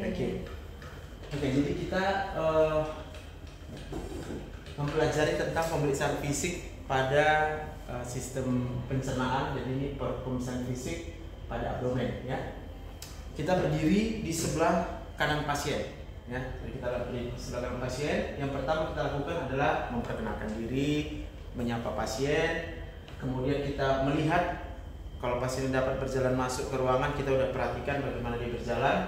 Oke, jadi kita mempelajari tentang pemeriksaan fisik pada sistem pencernaan. Jadi ini pemeriksaan fisik pada abdomen ya. Kita berdiri di sebelah kanan pasien ya. Jadi kita berdiri di sebelah kanan pasien. Yang pertama kita lakukan adalah memperkenalkan diri, menyapa pasien. Kemudian kita melihat kalau pasien dapat berjalan masuk ke ruangan, kita udah perhatikan bagaimana dia berjalan.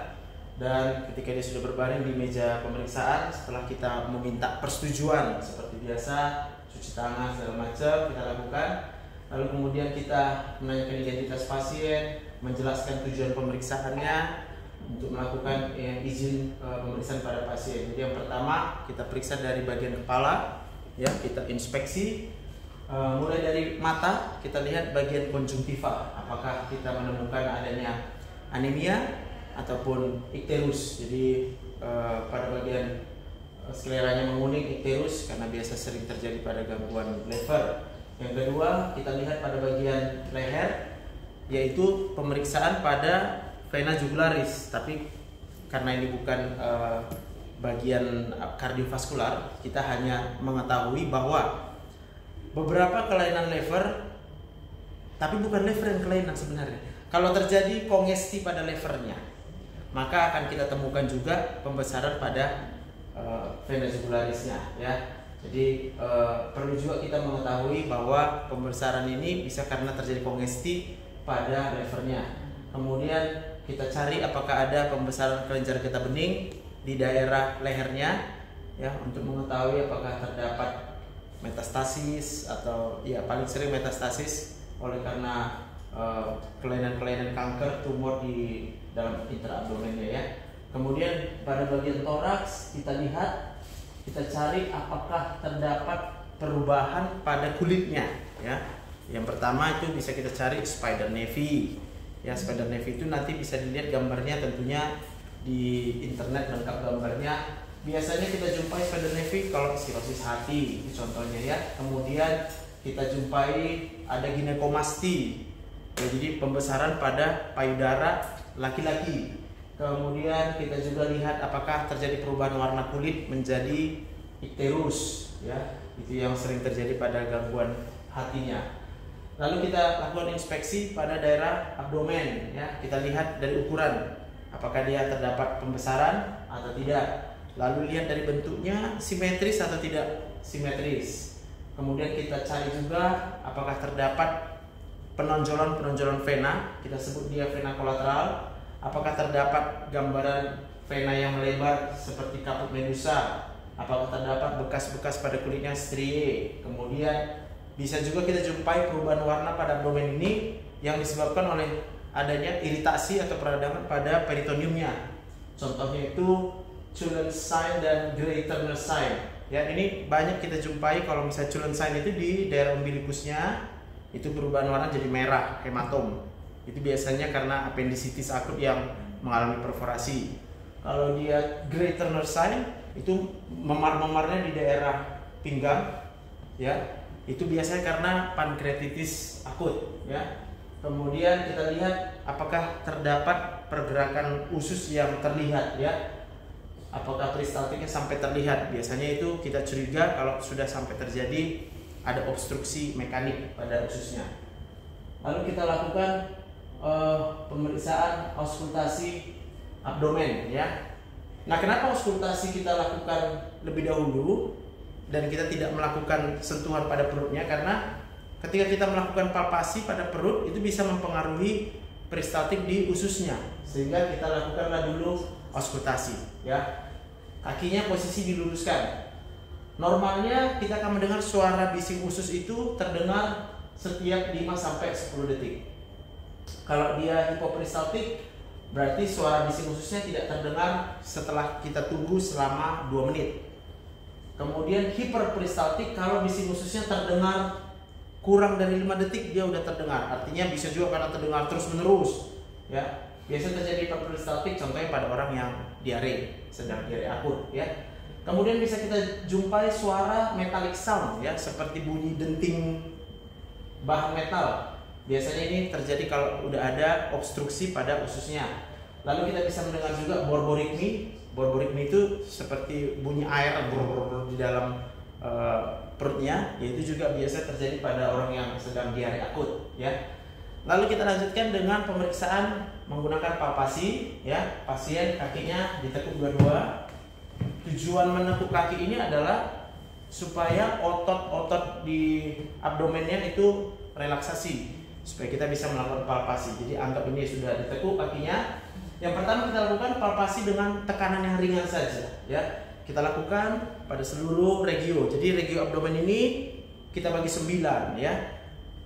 Dan ketika dia sudah berbaring di meja pemeriksaan, setelah kita meminta persetujuan seperti biasa, cuci tangan segala macam kita lakukan. Lalu kemudian kita menanyakan identitas pasien, menjelaskan tujuan pemeriksaannya untuk melakukan izin pemeriksaan pada pasien. Jadi yang pertama kita periksa dari bagian kepala, ya kita inspeksi. Mulai dari mata kita lihat bagian konjungtiva, apakah kita menemukan adanya anemia ataupun ikterus. Jadi pada bagian skleranya menguning, ikterus, karena biasa sering terjadi pada gangguan lever. Yang kedua kita lihat pada bagian leher, yaitu pemeriksaan pada vena jugularis. Tapi karena ini bukan bagian kardiovaskular, kita hanya mengetahui bahwa beberapa kelainan lever, tapi bukan lever yang kelainan sebenarnya. Kalau terjadi kongesti pada levernya, maka akan kita temukan juga pembesaran pada vena jugularisnya ya. Jadi perlu juga kita mengetahui bahwa pembesaran ini bisa karena terjadi kongesti pada levernya. Kemudian kita cari apakah ada pembesaran kelenjar getah bening di daerah lehernya ya, untuk mengetahui apakah terdapat metastasis atau ya paling sering metastasis oleh karena kelainan-kelainan kanker tumor di dalam intraabdomennya ya. Kemudian pada bagian toraks kita lihat, kita cari apakah terdapat perubahan pada kulitnya ya. Yang pertama itu bisa kita cari spider nevy ya. Spider nevy itu nanti bisa dilihat gambarnya tentunya di internet, lengkap gambarnya. Biasanya kita jumpai spider nevy kalau sirosis hati, ini contohnya ya. Kemudian kita jumpai ada ginekomasti ya, jadi pembesaran pada payudara laki-laki. Kemudian kita juga lihat apakah terjadi perubahan warna kulit menjadi ikterus ya, itu yang sering terjadi pada gangguan hatinya. Lalu kita lakukan inspeksi pada daerah abdomen ya, kita lihat dari ukuran apakah dia terdapat pembesaran atau tidak. Lalu lihat dari bentuknya simetris atau tidak simetris. Kemudian kita cari juga apakah terdapat penonjolan vena, kita sebut dia vena kolateral. Apakah terdapat gambaran vena yang melebar seperti kaput medusa. Apakah terdapat bekas-bekas pada kulitnya strie. Kemudian bisa juga kita jumpai perubahan warna pada abdomen ini yang disebabkan oleh adanya iritasi atau peradangan pada peritoneumnya. Contohnya itu Cullen sign dan Gray Turner sign ya. Ini banyak kita jumpai. Kalau misalnya Cullen sign itu di daerah umbilikusnya itu perubahan warna jadi merah, hematom. Itu biasanya karena appendicitis akut yang mengalami perforasi. Kalau dia Gray Turner sign itu memar-memarnya di daerah pinggang ya. Itu biasanya karena pankreatitis akut ya. Kemudian kita lihat apakah terdapat pergerakan usus yang terlihat ya. Apakah peristaltiknya sampai terlihat? Biasanya itu kita curiga kalau sudah sampai terjadi ada obstruksi mekanik pada ususnya. Lalu kita lakukan pemeriksaan auskultasi abdomen ya. Nah, kenapa auskultasi kita lakukan lebih dahulu dan kita tidak melakukan sentuhan pada perutnya? Karena ketika kita melakukan palpasi pada perut itu bisa mempengaruhi peristaltik di ususnya, sehingga kita lakukanlah dulu auskultasi ya. Kakinya posisi diluruskan. Normalnya kita akan mendengar suara bising usus itu terdengar setiap 5-10 detik. Kalau dia hipoperistaltik, berarti suara bising ususnya tidak terdengar setelah kita tunggu selama 2 menit. Kemudian hiperperistaltik, kalau bising ususnya terdengar kurang dari 5 detik dia udah terdengar. Artinya bisa juga karena terdengar terus-menerus ya. Biasa terjadi hiperperistaltik contohnya pada orang yang diare, sedang diare akut ya. Kemudian bisa kita jumpai suara metallic sound ya, seperti bunyi denting bahan metal. Biasanya ini terjadi kalau udah ada obstruksi pada ususnya. Lalu kita bisa mendengar juga borborikmi. Borborikmi itu seperti bunyi air bor di dalam perutnya, yaitu juga biasa terjadi pada orang yang sedang diare akut, ya. Lalu kita lanjutkan dengan pemeriksaan menggunakan palpasi, ya. Pasien kakinya ditekuk dua-dua. Tujuan menekuk kaki ini adalah supaya otot-otot di abdomennya itu relaksasi, supaya kita bisa melakukan palpasi. Jadi anggap ini sudah ditekuk kakinya. Yang pertama kita lakukan palpasi dengan tekanan yang ringan saja, ya. Kita lakukan pada seluruh regio. Jadi regio abdomen ini kita bagi 9, ya.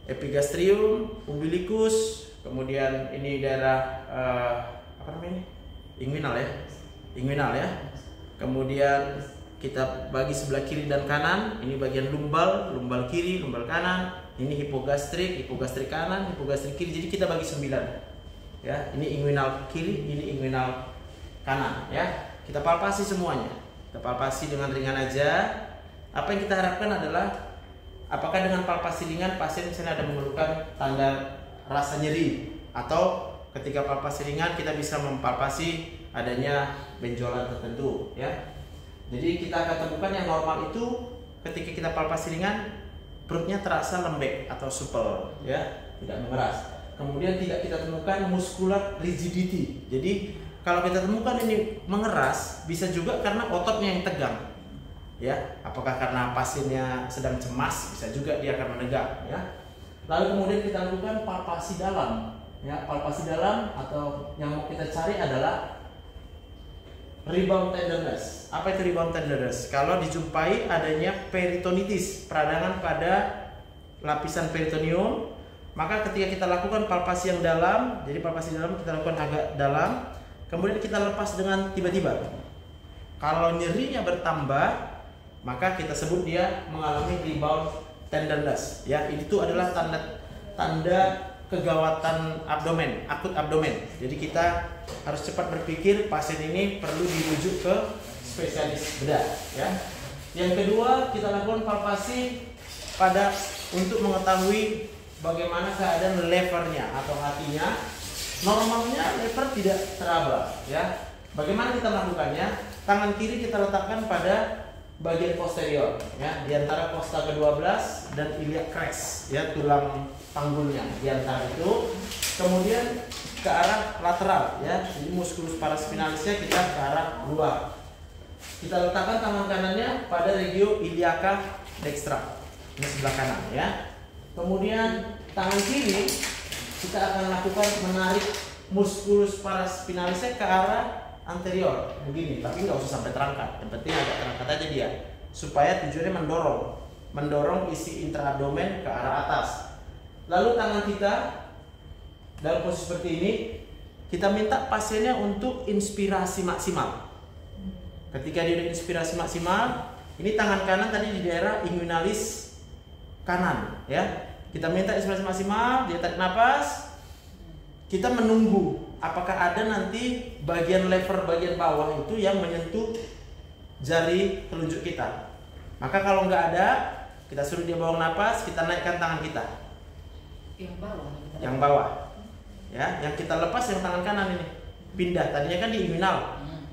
Epigastrium, umbilicus, kemudian ini daerah apa namanya? Inguinal, ya. Inguinal, ya. Kemudian kita bagi sebelah kiri dan kanan. Ini bagian lumbal, lumbal kiri, lumbal kanan. Ini hipogastrik, hipogastrik kanan, hipogastrik kiri. Jadi kita bagi 9. Ya, ini inguinal kiri, ini inguinal kanan, ya. Kita palpasi semuanya. Kita palpasi dengan ringan aja. Apa yang kita harapkan adalah apakah dengan palpasi ringan pasien misalnya ada mengeluhkan tanda rasa nyeri, atau ketika palpasi ringan kita bisa mempalpasi adanya benjolan tertentu, ya. Jadi kita akan temukan yang normal itu ketika kita palpasi ringan perutnya terasa lembek atau supel, ya, tidak mengeras. Kemudian tidak kita temukan muscular rigidity. Jadi kalau kita temukan ini mengeras, bisa juga karena ototnya yang tegang, ya. Apakah karena pasiennya sedang cemas, bisa juga dia akan menegak, ya. Lalu kemudian kita lakukan palpasi dalam, ya. Palpasi dalam atau yang mau kita cari adalah rebound tenderness. Apa itu rebound tenderness? Kalau dijumpai adanya peritonitis, peradangan pada lapisan peritoneum, maka ketika kita lakukan palpasi yang dalam, jadi palpasi dalam kita lakukan agak dalam, kemudian kita lepas dengan tiba-tiba. Kalau nyerinya bertambah, maka kita sebut dia mengalami rebound tenderness, ya. Itu adalah tanda kegawatan abdomen, akut abdomen. Jadi kita harus cepat berpikir pasien ini perlu dirujuk ke spesialis bedah, ya. Yang kedua, kita lakukan palpasi untuk mengetahui bagaimana keadaan levernya atau hatinya. Normalnya lever tidak teraba, ya. Bagaimana kita melakukannya? Tangan kiri kita letakkan pada bagian posterior, ya, di antara kosta ke-12 dan iliac crest, ya, tulang panggulnya di antara itu. Kemudian ke arah lateral, ya. Jadi musculus paraspinalisnya kita ke arah luar. Kita letakkan tangan kanannya pada regio iliaca dextra, ini sebelah kanan, ya. Kemudian tangan kiri kita akan lakukan menarik musculus paraspinalisnya ke arah anterior begini, tapi nggak usah sampai terangkat. Yang penting agak terangkat aja dia, supaya tujuannya mendorong isi intraabdomen ke arah atas. Lalu tangan kita dalam posisi seperti ini, kita minta pasiennya untuk inspirasi maksimal. Ketika dia udah inspirasi maksimal, ini tangan kanan tadi di daerah inguinalis kanan, ya. Kita minta inspirasi maksimal, dia tarik nafas. Kita menunggu apakah ada nanti bagian lever bagian bawah itu yang menyentuh jari telunjuk kita. Maka kalau nggak ada, kita suruh dia buang nafas, kita naikkan tangan kita. Yang bawah. Yang bawah. Ya, yang kita lepas yang tangan kanan ini. Pindah, tadinya kan di inguinal.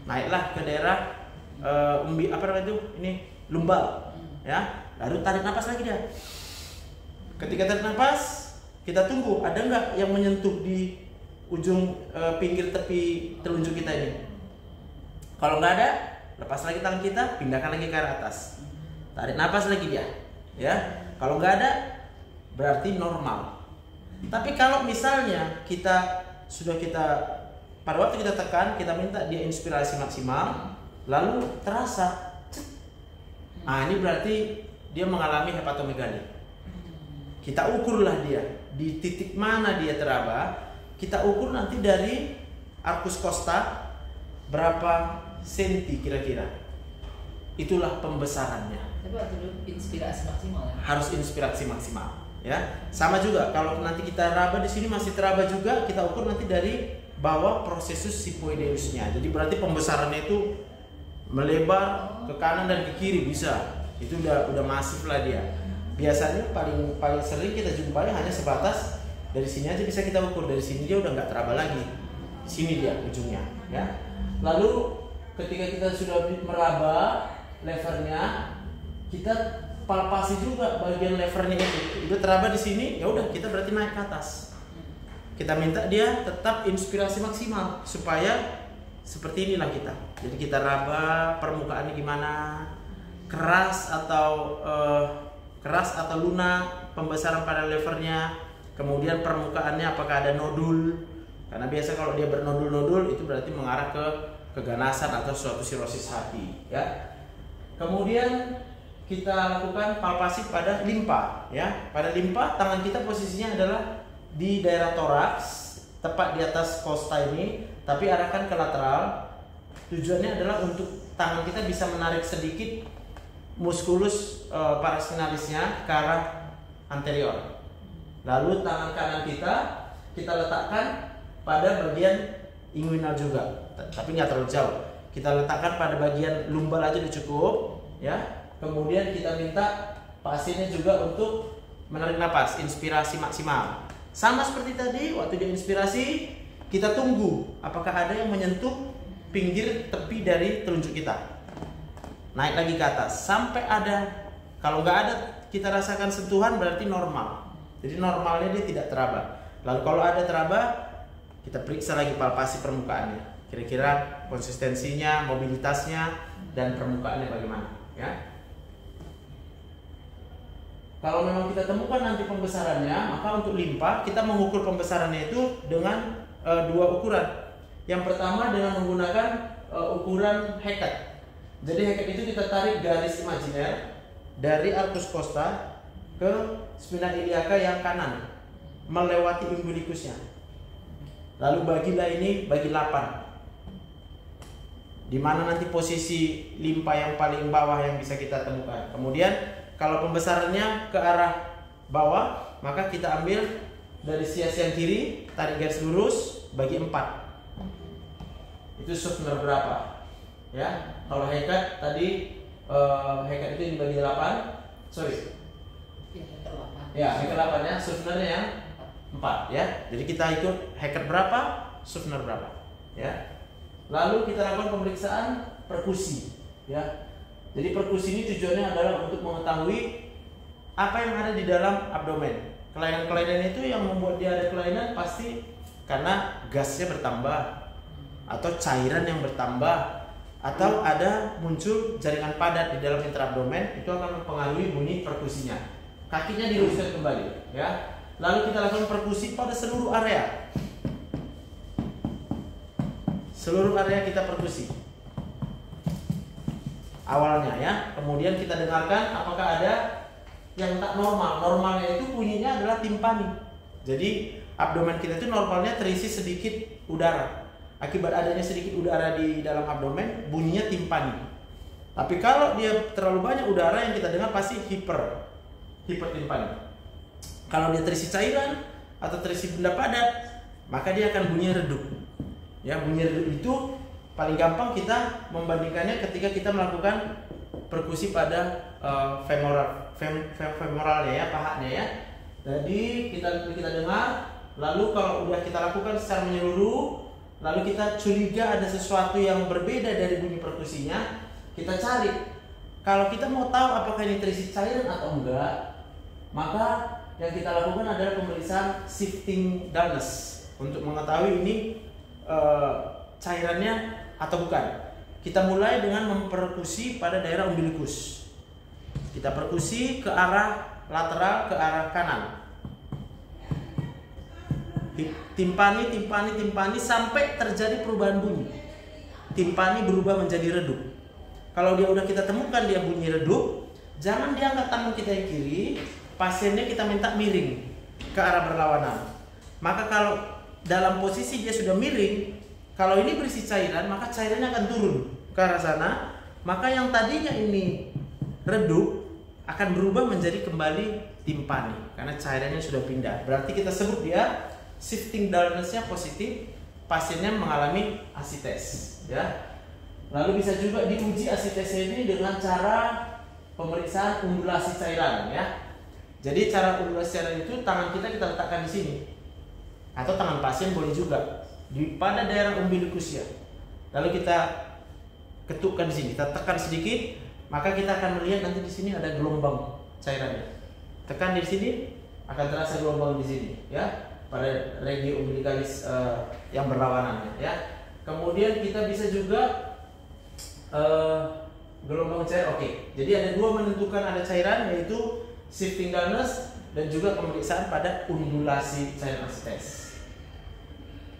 Naiklah ke daerah apa namanya itu? Ini lumbal. Ya, lalu tarik nafas lagi dia. Ketika tarik nafas, kita tunggu ada nggak yang menyentuh di ujung pinggir tepi telunjuk kita ini. Kalau nggak ada, lepas lagi tangan kita, pindahkan lagi ke arah atas. Tarik nafas lagi dia, ya. Kalau nggak ada, berarti normal. Tapi kalau misalnya pada waktu kita tekan, kita minta dia inspirasi maksimal, lalu terasa, ini berarti dia mengalami hepatomegali. Kita ukurlah dia di titik mana dia teraba. Kita ukur nanti dari arcus costa berapa senti kira-kira. Itulah pembesarannya. Tapi waktu itu inspirasi maksimal, ya? Harus inspirasi maksimal, ya. Sama juga kalau nanti kita raba di sini masih teraba juga, kita ukur nanti dari bawah prosesus sifoideusnya. Jadi berarti pembesarannya itu melebar ke kanan dan ke kiri bisa. Itu udah masif lah dia. Biasanya paling sering kita jumpai hanya sebatas dari sini aja bisa kita ukur, dari sini dia udah nggak teraba lagi. Sini dia ujungnya, ya. Lalu ketika kita sudah meraba levernya, kita palpasi juga bagian levernya itu teraba di sini. Ya udah, kita berarti naik ke atas. Kita minta dia tetap inspirasi maksimal supaya seperti inilah kita. Jadi kita raba permukaannya gimana, keras atau lunak, pembesaran pada levernya, kemudian permukaannya apakah ada nodul. Karena biasa kalau dia bernodul-nodul itu berarti mengarah ke keganasan atau suatu sirosis hati, ya. Kemudian kita lakukan palpasi pada limpa, ya. Pada limpa tangan kita posisinya adalah di daerah toraks, tepat di atas kosta ini, tapi arahkan ke lateral. Tujuannya adalah untuk tangan kita bisa menarik sedikit muskulus paraspinalisnya ke arah anterior. Lalu tangan kanan kita letakkan pada bagian inguinal juga, tapi nggak terlalu jauh. Kita letakkan pada bagian lumbal aja udah cukup, ya. Kemudian kita minta pasiennya juga untuk menarik napas, inspirasi maksimal. Sama seperti tadi, waktu dia inspirasi, kita tunggu apakah ada yang menyentuh pinggir tepi dari telunjuk kita. Naik lagi ke atas sampai ada. Kalau nggak ada, kita rasakan sentuhan berarti normal. Jadi normalnya dia tidak teraba. Lalu kalau ada teraba, kita periksa lagi palpasi permukaannya. Kira-kira konsistensinya, mobilitasnya, dan permukaannya bagaimana, ya. Kalau memang kita temukan nanti pembesarannya, maka untuk limpa kita mengukur pembesarannya itu dengan dua ukuran. Yang pertama dengan menggunakan ukuran Hackett. Jadi Hackett itu kita tarik garis imajiner dari arcus costa ke spina iliaca yang kanan, melewati umbilicusnya. Lalu bagilah ini bagi 8. Di mana nanti posisi limpa yang paling bawah yang bisa kita temukan. Kemudian kalau pembesarannya ke arah bawah, maka kita ambil dari sias yang kiri, tarik garis lurus, bagi 4. Itu Suffner berapa? Ya, kalau Hackett tadi Hackett itu dibagi 8. Sorry. Ya, Hackett 8 ya, Suffnernya yang 4 ya. Jadi kita ikut Hackett berapa, Suffner berapa, ya. Lalu kita lakukan pemeriksaan perkusi, ya. Jadi perkusi ini tujuannya adalah untuk mengetahui apa yang ada di dalam abdomen. Kelainan-kelainan itu yang membuat dia ada kelainan pasti karena gasnya bertambah atau cairan yang bertambah atau ada muncul jaringan padat di dalam intraabdomen, itu akan mempengaruhi bunyi perkusinya. Kakinya diluruskan kembali, ya. Lalu kita lakukan perkusi pada seluruh area. Seluruh area kita perkusi. Awalnya, ya. Kemudian kita dengarkan apakah ada yang tak normal. Normalnya itu bunyinya adalah timpani. Jadi abdomen kita itu normalnya terisi sedikit udara. Akibat adanya sedikit udara di dalam abdomen, bunyinya timpani. Tapi kalau dia terlalu banyak udara, yang kita dengar pasti hipertimpani. Kalau dia terisi cairan atau terisi benda padat, maka dia akan bunyi redup. Ya, bunyi redup itu paling gampang kita membandingkannya ketika kita melakukan perkusi pada femoralnya, ya, pahanya, ya. Jadi kita dengar, lalu kalau udah kita lakukan secara menyeluruh, lalu kita curiga ada sesuatu yang berbeda dari bunyi perkusinya, kita cari. Kalau kita mau tahu apakah ini terisi cairan atau enggak, maka yang kita lakukan adalah pemeriksaan shifting dullness untuk mengetahui ini cairannya atau bukan. Kita mulai dengan memperkusi pada daerah umbilicus. Kita perkusi ke arah lateral, ke arah kanan. Timpani sampai terjadi perubahan bunyi. Timpani berubah menjadi redup. Kalau dia udah kita temukan dia bunyi redup, jangan diangkat tangan kita yang kiri, pasiennya kita minta miring ke arah berlawanan. Maka kalau dalam posisi dia sudah miring, kalau ini berisi cairan, maka cairannya akan turun ke arah sana. Maka yang tadinya ini redup akan berubah menjadi kembali timpani karena cairannya sudah pindah. Berarti kita sebut dia shifting dullness-nya positif, pasiennya mengalami asites, ya. Lalu bisa juga diuji asitesnya ini dengan cara pemeriksaan undulasi cairan, ya. Jadi cara undulasi cairan itu tangan kita letakkan di sini, atau tangan pasien boleh juga. pada daerah umbilicusnya. Lalu kita ketukkan di sini, kita tekan sedikit, maka kita akan melihat nanti di sini ada gelombang cairannya. Tekan di sini akan terasa gelombang di sini, ya, pada regi umbilicalis yang berlawanan, ya. Kemudian kita bisa juga gelombang cair. Oke. Jadi ada dua menentukan ada cairan, yaitu shifting dullness dan juga pemeriksaan pada undulasi cairan tes.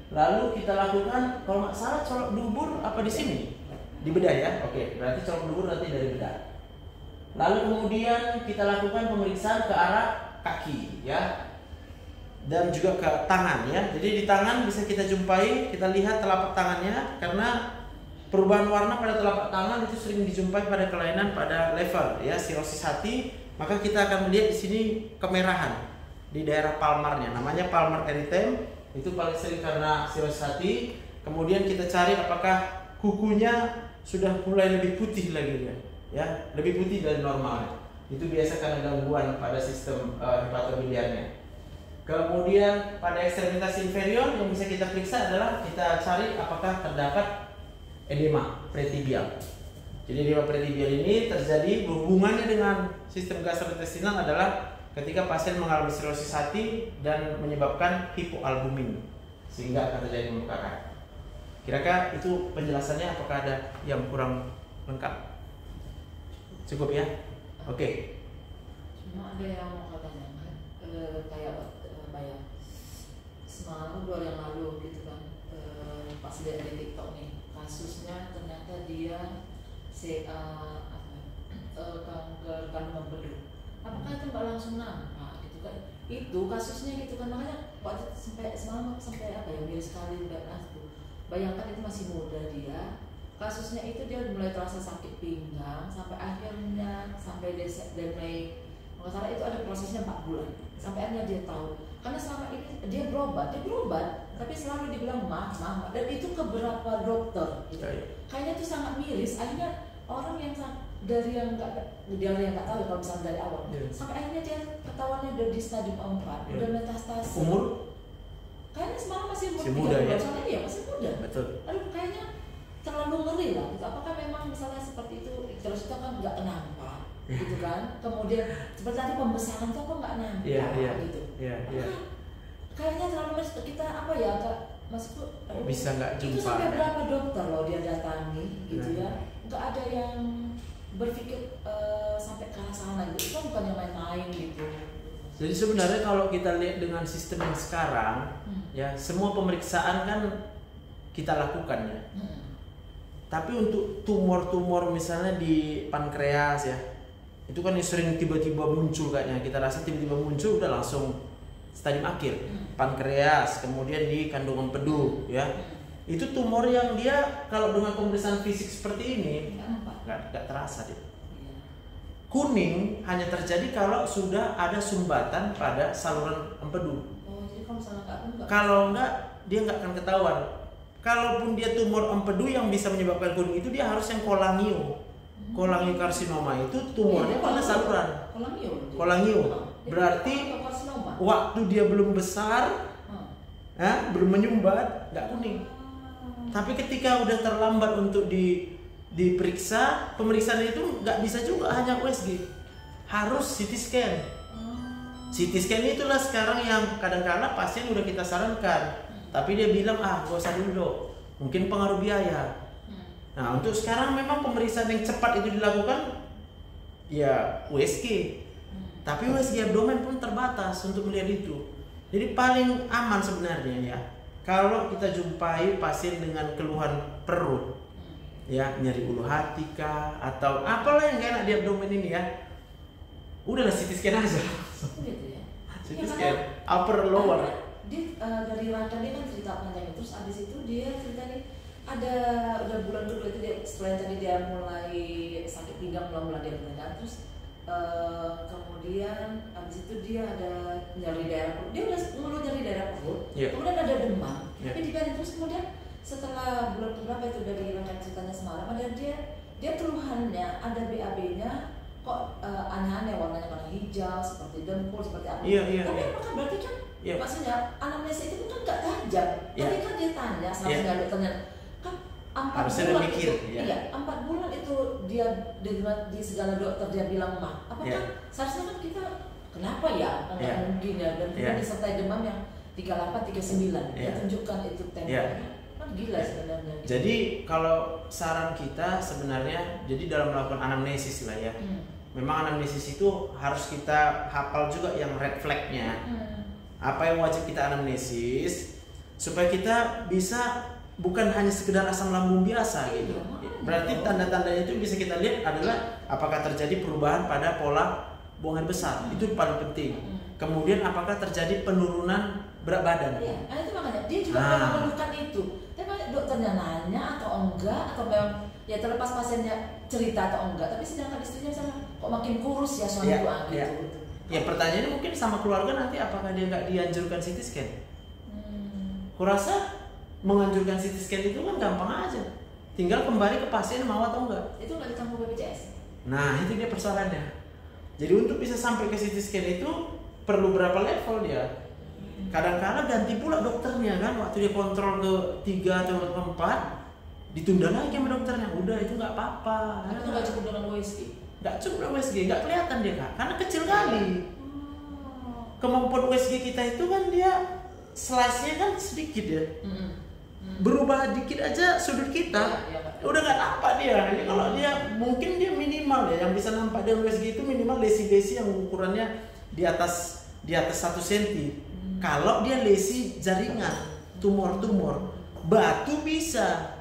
Lalu kita lakukan, kalau nggak salah colok dubur apa di sini? Di bedah, ya. Oke, berarti colok dubur nanti dari bedah. Lalu kemudian kita lakukan pemeriksaan ke arah kaki, ya, dan juga ke tangan, ya. Jadi di tangan bisa kita jumpai, kita lihat telapak tangannya, karena perubahan warna pada telapak tangan itu sering dijumpai pada kelainan pada level, ya, sirosis hati. Maka kita akan melihat di sini kemerahan di daerah palmarnya, namanya palmar erythema. Itu paling sering karena sirosis hati. Kemudian kita cari apakah kukunya sudah mulai lebih putih lagi, ya, lebih putih dari normal. Itu biasa karena gangguan pada sistem hepatobiliarnya. Kemudian pada ekstremitas inferior yang bisa kita periksa adalah kita cari apakah terdapat edema pretibial. Jadi edema pretibial ini terjadi berhubungannya dengan sistem gastrointestinal adalah ketika pasien mengalami sirosis hati dan menyebabkan hipoalbumin sehingga akan terjadi pembengkakan. Kira-kira itu penjelasannya, apakah ada yang kurang lengkap? Cukup, ya? Oke. Cuma ada yang mau katanya kayak bayang semalam 2 hari yang lalu gitu kan, pas lihat di TikTok nih kasusnya ternyata dia kanker kandungan empedu. Apakah itu nggak langsung nampak gitu kan? Itu kasusnya gitu kan, makanya waktu sampai semalam sampai apa ya, miris sekali itu. Bayangkan itu masih muda dia. Kasusnya itu dia mulai terasa sakit pinggang sampai akhirnya sampai dia mulai, nggak salah itu ada prosesnya 4 bulan sampai akhirnya dia tahu, karena selama ini dia berobat tapi selalu dibilang mah dan itu ke beberapa dokter gitu. Kayaknya itu sangat miris. Akhirnya orang yang dari yang nggak tahu ya, kalau misalnya dari awal sampai akhirnya dia ketahuannya udah di stadium 4, udah metastase. Umur? Kayaknya semalam masih umur 30 muda, ya? soalnya dia masih muda. Betul. Aduh, kayaknya terlalu ngeri lah gitu. Apakah memang misalnya seperti itu, terus kita kan nggak nampak gitu kan, kemudian seperti tadi pembesaran itu kok nggak nampak gitu. Kayaknya terlalu kita apa ya, maksudku bisa nggak jumpa. Itu sampai berapa dokter loh dia datangi gitu, ya, nggak ada yang berpikir sampai ke arah sana gitu. Itu bukan yang main-main gitu. Jadi sebenarnya kalau kita lihat dengan sistem yang sekarang, ya, semua pemeriksaan kan kita lakukan, ya. Tapi untuk tumor-tumor misalnya di pankreas, ya, itu kan yang sering tiba-tiba muncul kayaknya. Kita rasa tiba-tiba muncul udah langsung stadium akhir. Pankreas, kemudian di kandungan empedu, ya. Itu tumor yang dia kalau dengan pemeriksaan fisik seperti ini nggak terasa dia. Kuning hanya terjadi kalau sudah ada sumbatan pada saluran empedu. Jadi kalau misalnya enggak. Kalau enggak, dia nggak akan ketahuan. Kalaupun dia tumor empedu yang bisa menyebabkan kuning itu, dia harus yang kolangio. Kolangiokarsinoma itu tumornya pada saluran. Kolangio. Berarti waktu dia belum besar, belum menyumbat, nggak kuning. Tapi ketika udah terlambat untuk diperiksa, pemeriksaan itu nggak bisa juga hanya USG, harus CT scan. CT scan itulah sekarang yang kadang-kadang pasien udah kita sarankan, tapi dia bilang gak usah dulu dok, mungkin pengaruh biaya. Nah, untuk sekarang memang pemeriksaan yang cepat itu dilakukan ya USG, tapi USG abdomen pun terbatas untuk melihat itu. Jadi paling aman sebenarnya, ya, kalau kita jumpai pasien dengan keluhan perut, ya, nyeri ulu hati kah atau apalah yang gak enak di abdomen ini, ya, udahlah CT scan aja. Gitu ya. CT scan upper lower. Dia dari rangka dia kan cerita panjang, terus abis itu dia cerita nih udah bulan kedua itu dia, setelah tadi dia mulai sakit pinggang, mulai dia bertanya, terus kemudian abis itu dia ada nyeri daerah perut, dia udah mulai nyeri daerah perut, kemudian ada demam, tapi dibiarin terus. Kemudian setelah bulan keberapa itu dari rangkaian ceritanya semalam, ada dia keluhannya ada BAB-nya kok aneh-aneh, warnanya warna hijau seperti dempul, seperti apa. Tapi apakah berarti kan Iya. Maksudnya anamnesis itu kan nggak tajam. Iya. Tadi kan dia tanya seharusnya dokternya kan 4 Harusnya bulan mikir, itu, ya. iya 4 bulan itu dia di segala dokter dia bilang mah. Apakah Iya. seharusnya kan kita kenapa ya nggak Iya. mungkin ya dan kita Iya. disertai demam yang 38, 39 Iya. dia tunjukkan itu tempo Iya. kan gila Iya. sebenarnya. Jadi kalau saran kita sebenarnya, jadi dalam melakukan anamnesis lah ya, memang anamnesis itu harus kita hafal juga yang red flag-nya. Apa yang wajib kita anamnesis supaya kita bisa bukan hanya sekedar asam lambung biasa gitu. Berarti tanda-tandanya itu bisa kita lihat adalah apakah terjadi perubahan pada pola buang air besar. Itu paling penting. Kemudian apakah terjadi penurunan berat badan. Iya, itu makanya dia juga pernah mengeluhkan itu. Tapi dokternya nanya atau enggak atau memang ya terlepas pasiennya cerita atau enggak. Tapi sedangkan istrinya misalnya kok makin kurus ya suamiku Iya. gitu. Ya pertanyaannya mungkin sama keluarga nanti apakah dia nggak dianjurkan CT scan? Kurasa menganjurkan CT scan itu kan gampang aja, tinggal kembali ke pasien mau atau enggak. Itu nggak ditanggung BPJS. Nah itu dia persoalannya. Jadi untuk bisa sampai ke CT scan itu perlu berapa level dia? Kadang-kadang ganti pula dokternya kan, waktu dia kontrol ke 3 atau ke 4 ditunda lagi sama dokternya. Udah itu nggak apa-apa. Itu nggak cukup dengan USG. Nggak cukup USG, nggak kelihatan dia kak, karena kecil kali. Kemampuan USG kita itu kan dia slice-nya kan sedikit ya. Berubah dikit aja sudut kita, udah nggak nampak dia. Jadi kalau dia mungkin dia minimal ya, yang bisa nampak dengan USG itu minimal lesi-lesi yang ukurannya di atas 1 cm. Kalau dia lesi jaringan, tumor-tumor, batu bisa.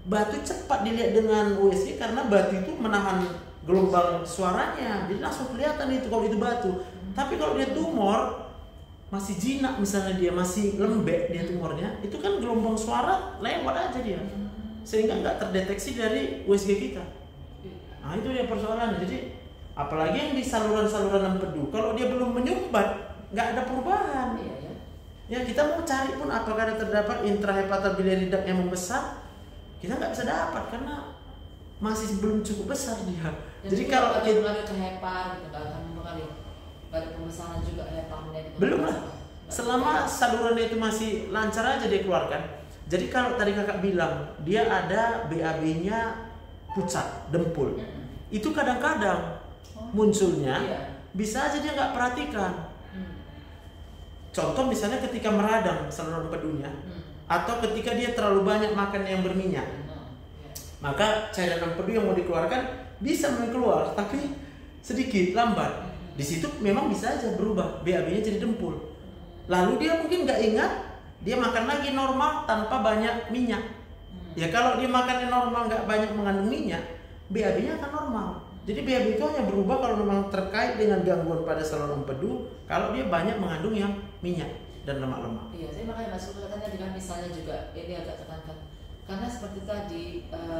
Batu cepat dilihat dengan USG karena batu itu menahan gelombang suaranya, jadi langsung kelihatan itu kalau itu batu. Tapi kalau dia tumor masih jinak, misalnya dia masih lembek dia tumornya, itu kan gelombang suara lewat aja dia, sehingga nggak terdeteksi dari USG kita. Nah itu dia persoalannya. Jadi apalagi yang di saluran-saluran empedu, kalau dia belum menyumbat nggak ada perubahan. Ya kita mau cari pun apakah ada terdapat intrahepatal biliary duct yang membesar, kita nggak bisa dapat karena masih belum cukup besar dia. Dan jadi kalau kita mengalir ke hepar gitu nggak akan mengalir, nggak ada pembesaran juga heparnya gitu. Belum lah, selama salurannya itu masih lancar aja dia keluarkan. Jadi kalau tadi kakak bilang dia ada BAB-nya pucat dempul, itu kadang-kadang munculnya bisa aja dia nggak perhatikan. Contoh misalnya ketika meradang saluran empedunya, atau ketika dia terlalu banyak makan yang berminyak, maka cairan empedu yang mau dikeluarkan bisa keluar tapi sedikit lambat. Di situ memang bisa aja berubah BAB-nya jadi dempul. Lalu dia mungkin nggak ingat, dia makan lagi normal tanpa banyak minyak. Ya kalau dia makannya normal nggak banyak mengandung minyak, BAB-nya akan normal. Jadi BAB itu hanya berubah kalau memang terkait dengan gangguan pada saluran empedu, kalau dia banyak mengandung yang minyak dan lemak-lemak. Iya, saya makanya masuk katanya dengan misalnya juga ini agak tekankan. Karena seperti tadi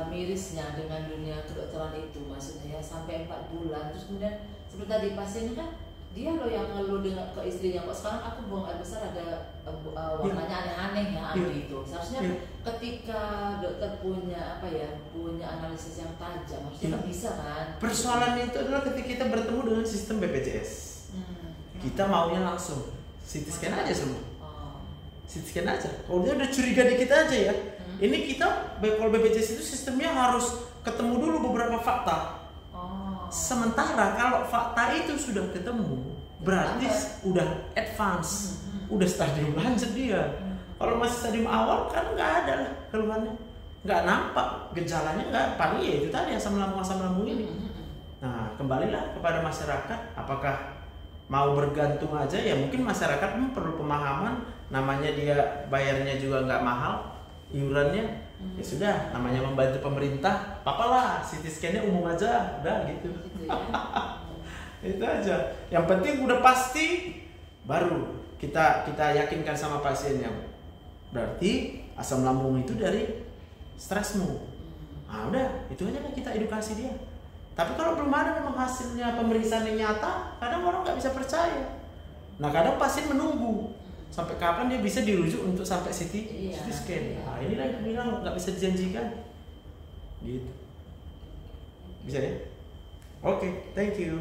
mirisnya dengan dunia kedokteran itu, maksudnya ya sampai 4 bulan, terus kemudian seperti tadi pasiennya kan dia loh yang ngeluh dengan ke istrinya, kok sekarang aku buang air besar ada warnanya aneh-aneh ya gitu. Seharusnya ketika dokter punya punya analisis yang tajam, harusnya bisa kan. Persoalannya itu adalah ketika kita bertemu dengan sistem BPJS, kita maunya langsung CT scan aja semua. CT scan aja. Kalau dia udah curiga dikit aja ya. Ini kita kalau BPJS itu sistemnya harus ketemu dulu beberapa fakta. Sementara kalau fakta itu sudah ketemu, berarti udah advance, udah stadium lanjut dia. Kalau masih stadium awal kan nggak ada lah keluhannya, nggak nampak gejalanya, nggak paling ya itu tadi asam lambung ini. Nah kembalilah kepada masyarakat, apakah mau bergantung aja ya? Mungkin masyarakat perlu pemahaman, namanya dia bayarnya juga nggak mahal, iurannya. Ya sudah, namanya membantu pemerintah, apalah CT scan-nya umum aja, udah gitu. Itu aja. Yang penting udah pasti, baru kita yakinkan sama pasiennya. Berarti asam lambung itu dari stresmu. Nah udah, itu aja kan kita edukasi dia. Tapi kalau belum ada memang hasilnya pemeriksaan yang nyata, kadang orang nggak bisa percaya. Nah kadang pasien menunggu sampai kapan dia bisa dirujuk untuk sampai CT scan. Nah inilah yang bilang nggak bisa dijanjikan gitu. Bisa ya? Oke, thank you.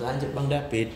Lanjut Bang David.